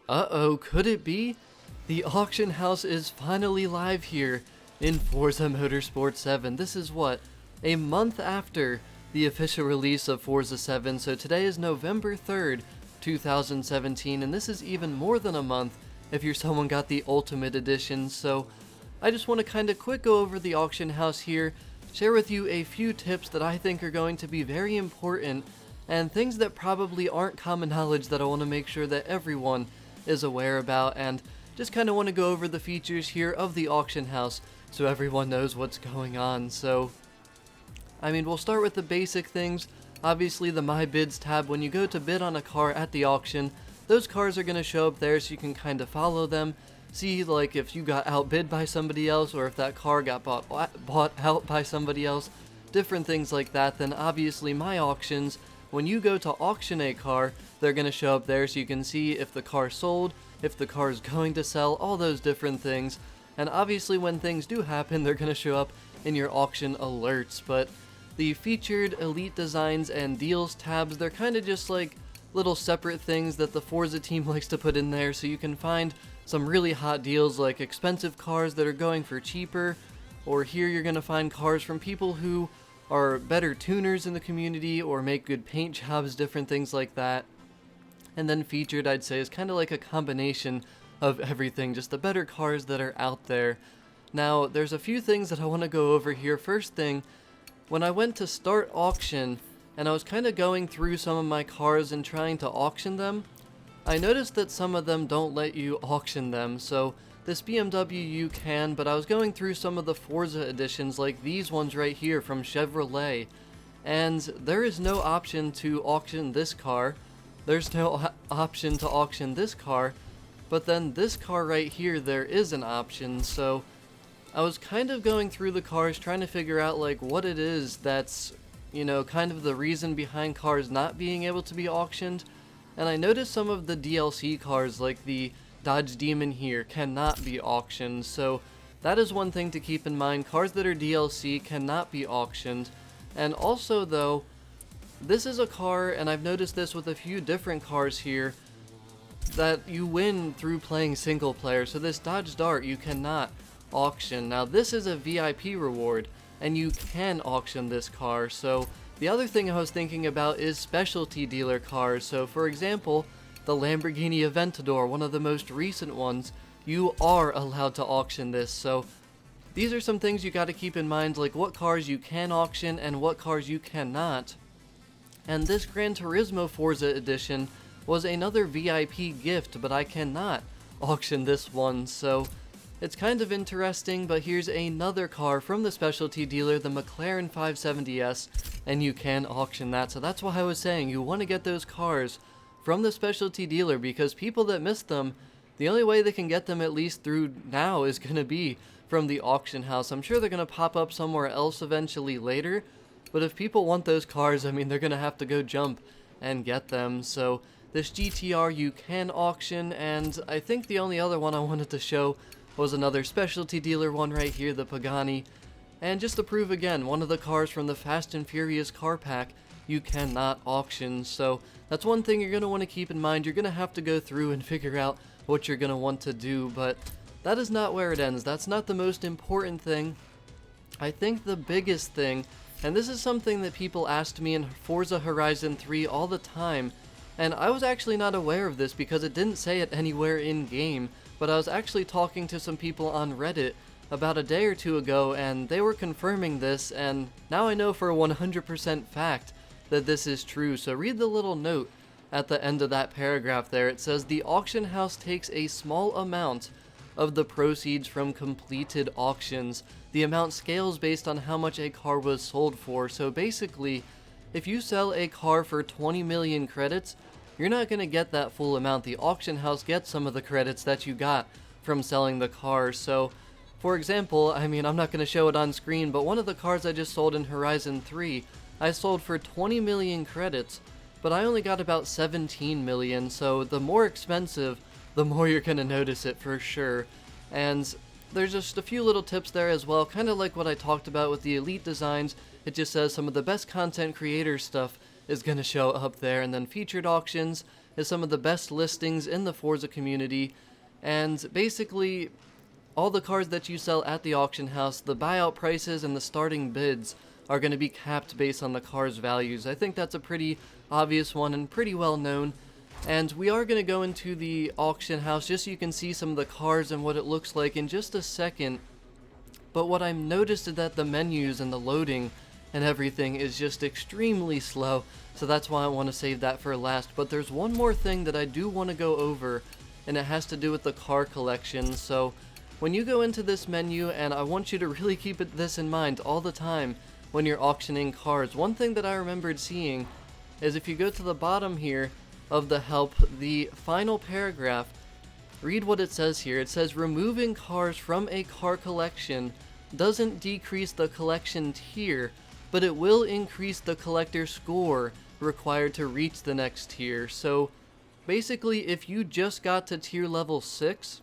Uh-oh, could it be? The auction house is finally live here in Forza Motorsport 7. This is what? A month after the official release of Forza 7, so today is November 3rd, 2017, and this is even more than a month if you're someone got the Ultimate Edition, so I just want to kind of quick go over the auction house here, share with you a few tips that I think are going to be very important, and things that probably aren't common knowledge that I want to make sure that everyone is aware about, and just kind of want to go over the features here of the auction house so everyone knows what's going on. So I mean, we'll start with the basic things. Obviously the My Bids tab, when you go to bid on a car at the auction, those cars are going to show up there so you can kind of follow them, see like if you got outbid by somebody else or if that car got bought out by somebody else, different things like that. Then obviously My Auctions, when you go to auction a car, they're going to show up there so you can see if the car sold, if the car is going to sell, all those different things. And obviously when things do happen, they're going to show up in your auction alerts. But the featured, elite designs, and deals tabs, they're kind of just like little separate things that the Forza team likes to put in there so you can find some really hot deals like expensive cars that are going for cheaper, or here you're going to find cars from people who are better tuners in the community or make good paint jobs, different things like that. And then featured, I'd say, is kind of like a combination of everything, just the better cars that are out there. Now, there's a few things that I want to go over here. First thing, when I went to start auction, and I was kind of going through some of my cars and trying to auction them, I noticed that some of them don't let you auction them. So this BMW you can, but I was going through some of the Forza editions like these ones right here from Chevrolet, and there is no option to auction this car. There's no option to auction this car, but then this car right here, there is an option. So I was kind of going through the cars trying to figure out like what it is that's, you know, kind of the reason behind cars not being able to be auctioned. And I noticed some of the DLC cars like the Dodge Demon here cannot be auctioned. So that is one thing to keep in mind. Cars that are DLC cannot be auctioned. And also though, this is a car, and I've noticed this with a few different cars here, that you win through playing single player. So this Dodge Dart you cannot auction. Now this is a VIP reward and you can auction this car. So the other thing I was thinking about is specialty dealer cars. So for example, the Lamborghini Aventador, one of the most recent ones, you are allowed to auction this. So these are some things you got to keep in mind, like what cars you can auction and what cars you cannot. And this Gran Turismo Forza edition was another VIP gift, but I cannot auction this one, so it's kind of interesting. But here's another car from the specialty dealer, the McLaren 570S, and you can auction that. So that's why I was saying you want to get those cars from the specialty dealer, because people that missed them, the only way they can get them, at least through now, is going to be from the auction house. I'm sure they're going to pop up somewhere else eventually later, but if people want those cars, I mean, they're going to have to go jump and get them. So this GTR you can auction, and I think the only other one I wanted to show was another specialty dealer one right here, the Pagani. And just to prove again, one of the cars from the Fast and Furious car pack you cannot auction. So that's one thing you're going to want to keep in mind. You're going to have to go through and figure out what you're going to want to do, but that is not where it ends. That's not the most important thing. I think the biggest thing, and this is something that people asked me in Forza Horizon 3 all the time, and I was actually not aware of this because it didn't say it anywhere in-game, but I was actually talking to some people on Reddit about a day or two ago, and they were confirming this, and now I know for a 100% fact that this is true. So read the little note at the end of that paragraph there. It says, the auction house takes a small amount of the proceeds from completed auctions. The amount scales based on how much a car was sold for. So basically, if you sell a car for 20 million credits, you're not going to get that full amount. The auction house gets some of the credits that you got from selling the car. So for example, I mean, I'm not going to show it on screen, but one of the cars I just sold in Horizon 3, I sold for 20 million credits, but I only got about 17 million. So the more expensive, the more you're going to notice it for sure. And there's just a few little tips there as well, kind of like what I talked about with the elite designs. It just says some of the best content creator stuff is going to show up there, and then featured auctions, is some of the best listings in the Forza community, and basically all the cars that you sell at the auction house, the buyout prices and the starting bids are going to be capped based on the car's values. I think that's a pretty obvious one and pretty well known. And we are going to go into the auction house just so you can see some of the cars and what it looks like in just a second. But what I've noticed is that the menus and the loading and everything is just extremely slow, so that's why I want to save that for last. But there's one more thing that I do want to go over, and it has to do with the car collection. So when you go into this menu, and I want you to really keep this in mind all the time when you're auctioning cars, one thing that I remembered seeing is if you go to the bottom here of the help, the final paragraph, read what it says here. It says, removing cars from a car collection doesn't decrease the collection tier, but it will increase the collector score required to reach the next tier. So basically, if you just got to tier level 6,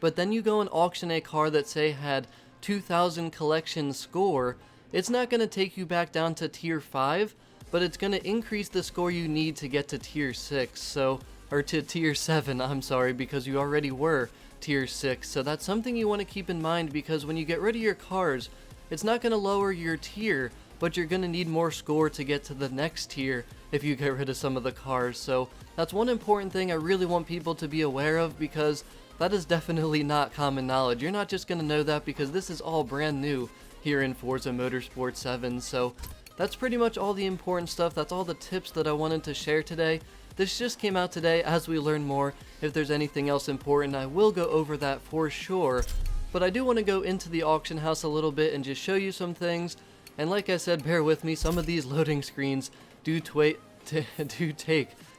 but then you go and auction a car that say had 2000 collection score, it's not going to take you back down to tier 5, but it's going to increase the score you need to get to tier 6, so, or to tier 7, I'm sorry, because you already were tier 6, so that's something you want to keep in mind, because when you get rid of your cars, it's not going to lower your tier, but you're going to need more score to get to the next tier if you get rid of some of the cars. So that's one important thing I really want people to be aware of, because that is definitely not common knowledge. You're not just going to know that because this is all brand new here in Forza Motorsport 7, so that's pretty much all the important stuff. That's all the tips that I wanted to share today. This just came out today. As we learn more, if there's anything else important, I will go over that for sure. But I do want to go into the auction house a little bit and just show you some things. And like I said, bear with me, some of these loading screens do take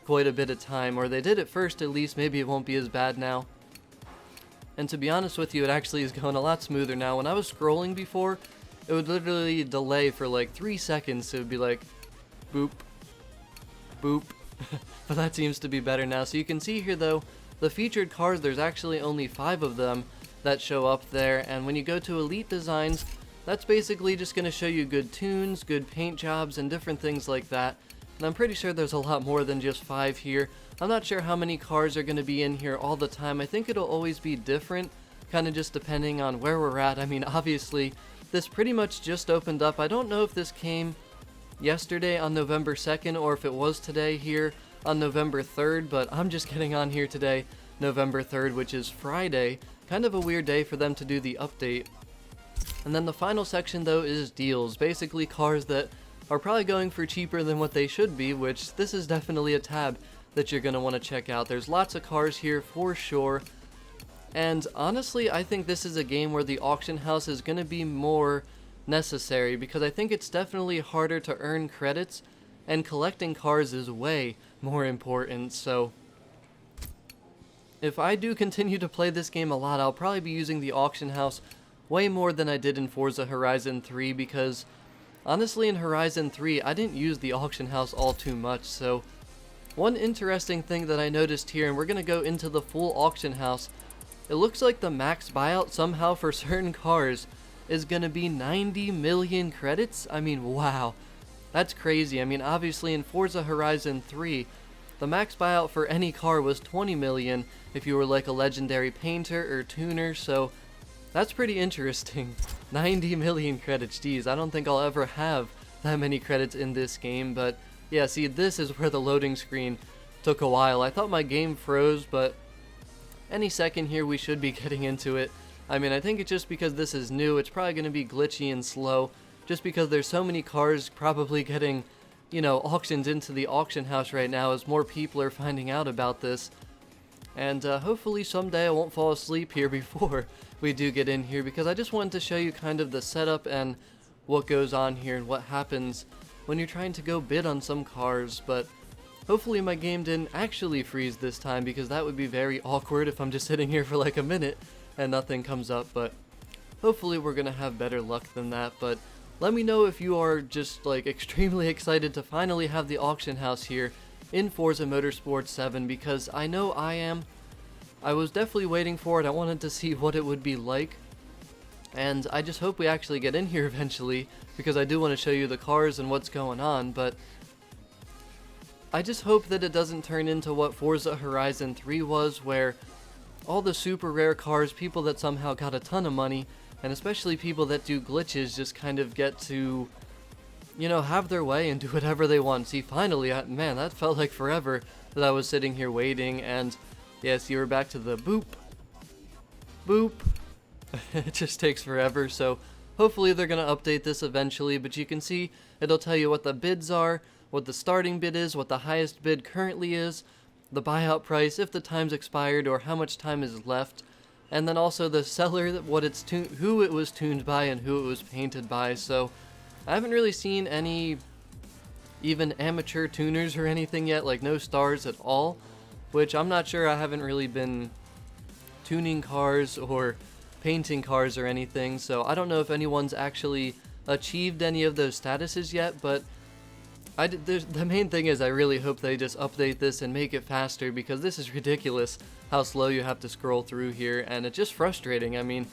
quite a bit of time, or they did at first at least. Maybe it won't be as bad now. And to be honest with you, it actually is going a lot smoother now. When I was scrolling before, it would literally delay for like 3 seconds. It would be like, boop, boop. But that seems to be better now. So you can see here though, the featured cars, there's actually only 5 of them that show up there. And when you go to Elite Designs, that's basically just going to show you good tunes, good paint jobs, and different things like that. And I'm pretty sure there's a lot more than just 5 here. I'm not sure how many cars are going to be in here all the time. I think it'll always be different, kind of just depending on where we're at. I mean, obviously, this pretty much just opened up. I don't know if this came yesterday on November 2nd or if it was today here on November 3rd, but I'm just getting on here today, November 3rd, which is Friday. Kind of a weird day for them to do the update. And then the final section though is deals, basically cars that are probably going for cheaper than what they should be, which this is definitely a tab that you're going to want to check out. There's lots of cars here for sure. And honestly, I think this is a game where the auction house is going to be more necessary, because I think it's definitely harder to earn credits, and collecting cars is way more important. So if I do continue to play this game a lot, I'll probably be using the auction house way more than I did in Forza Horizon 3, because honestly in Horizon 3 I didn't use the auction house all too much. So one interesting thing that I noticed here, and we're going to go into the full auction house, it looks like the max buyout somehow for certain cars is going to be 90 million credits. I mean, wow, that's crazy. I mean, obviously in Forza Horizon 3, the max buyout for any car was 20 million if you were like a legendary painter or tuner, so that's pretty interesting. 90 million credits, geez, I don't think I'll ever have that many credits in this game. But yeah, see, this is where the loading screen took a while. I thought my game froze, but any second here we should be getting into it. I mean, I think it's just because this is new, it's probably going to be glitchy and slow, just because there's so many cars probably getting, you know, auctioned into the auction house right now as more people are finding out about this. And hopefully someday I won't fall asleep here before we do get in here, because I just wanted to show you kind of the setup and what goes on here and what happens when you're trying to go bid on some cars. But hopefully my game didn't actually freeze this time, because that would be very awkward if I'm just sitting here for like a minute and nothing comes up. But hopefully we're gonna have better luck than that. But let me know if you are just like extremely excited to finally have the auction house here in Forza Motorsport 7, because I know I am. I was definitely waiting for it. I wanted to see what it would be like, and I just hope we actually get in here eventually, because I do want to show you the cars and what's going on. But I just hope that it doesn't turn into what Forza Horizon 3 was, where all the super rare cars, people that somehow got a ton of money, and especially people that do glitches, just kind of get to, you know, have their way and do whatever they want. See, finally, man, that felt like forever that I was sitting here waiting, and yes, you were back to the boop, boop. It just takes forever, so hopefully they're going to update this eventually, but you can see it'll tell you what the bids are, what the starting bid is, what the highest bid currently is, the buyout price, if the time's expired, or how much time is left, and then also the seller, what it's who it was tuned by and who it was painted by. So I haven't really seen any even amateur tuners or anything yet, like no stars at all, which I'm not sure. I haven't really been tuning cars or painting cars or anything, so I don't know if anyone's actually achieved any of those statuses yet, but the main thing is I really hope they just update this and make it faster, because this is ridiculous how slow you have to scroll through here, and it's just frustrating. I mean,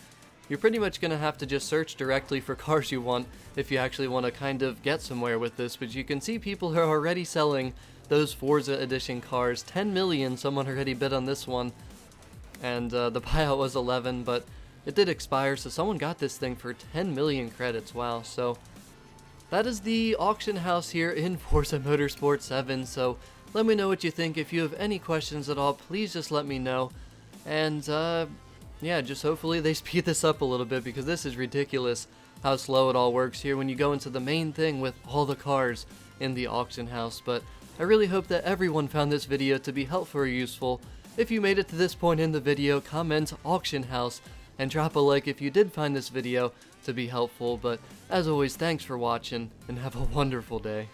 you're pretty much going to have to just search directly for cars you want if you actually want to kind of get somewhere with this, but you can see people are already selling those Forza Edition cars. 10 million someone already bid on this one, and the buyout was 11, but it did expire, so someone got this thing for 10 million credits. Wow. So that is the auction house here in Forza Motorsport 7, so let me know what you think. If you have any questions at all, please just let me know. And yeah, just hopefully they speed this up a little bit, because this is ridiculous how slow it all works here when you go into the main thing with all the cars in the auction house. But I really hope that everyone found this video to be helpful or useful. If you made it to this point in the video, comment auction house and drop a like if you did find this video to be helpful. But as always, thanks for watching and have a wonderful day.